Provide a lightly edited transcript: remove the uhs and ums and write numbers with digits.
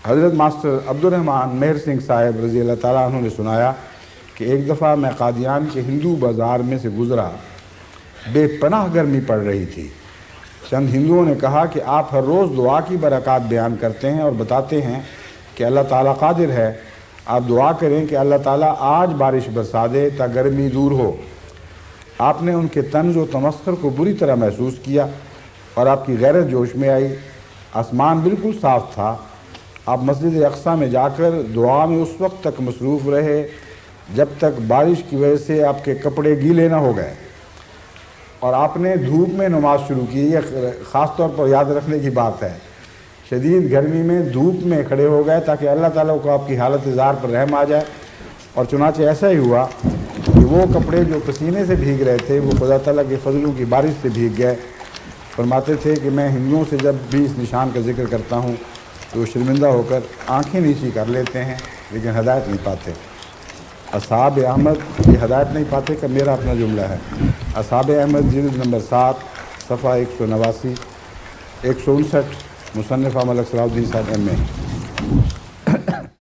حضرت ماسٹر عبدالرحمن مہر سنگھ صاحب رضی اللہ تعالیٰ عنہ نے سنایا کہ ایک دفعہ میں قادیان کے ہندو بازار میں سے گزرا، بے پناہ گرمی پڑ رہی تھی۔ چند ہندوؤں نے کہا کہ آپ ہر روز دعا کی برکات بیان کرتے ہیں اور بتاتے ہیں کہ اللہ تعالیٰ قادر ہے، آپ دعا کریں کہ اللہ تعالیٰ آج بارش برسا دے تا گرمی دور ہو۔ آپ نے ان کے طنز و تمسخر کو بری طرح محسوس کیا اور آپ کی غیرت جوش میں آئی۔ آسمان بالکل صاف تھا۔ آپ مسجد اقصیٰ میں جا کر دعا میں اس وقت تک مصروف رہے جب تک بارش کی وجہ سے آپ کے کپڑے گیلے نہ ہو گئے، اور آپ نے دھوپ میں نماز شروع کی۔ یہ خاص طور پر یاد رکھنے کی بات ہے، شدید گرمی میں دھوپ میں کھڑے ہو گئے تاکہ اللہ تعالیٰ کو آپ کی حالت زار پر رحم آ جائے، اور چنانچہ ایسا ہی ہوا کہ وہ کپڑے جو پسینے سے بھیگ رہے تھے وہ خدا تعالیٰ کے فضلوں کی بارش سے بھیگ گئے۔ فرماتے تھے کہ میں ہندوؤں سے جب بھی اس نشان کا ذکر کرتا ہوں تو وہ شرمندہ ہو کر آنکھیں نیچی کر لیتے ہیں لیکن ہدایت نہیں پاتے۔ اصحاب احمد یہ ہدایت نہیں پاتے کا میرا اپنا جملہ ہے۔ اصحاب احمد جلد نمبر 7 صفحہ 189 159، مصنف عمل صلاح الدین صاحب ایم اے۔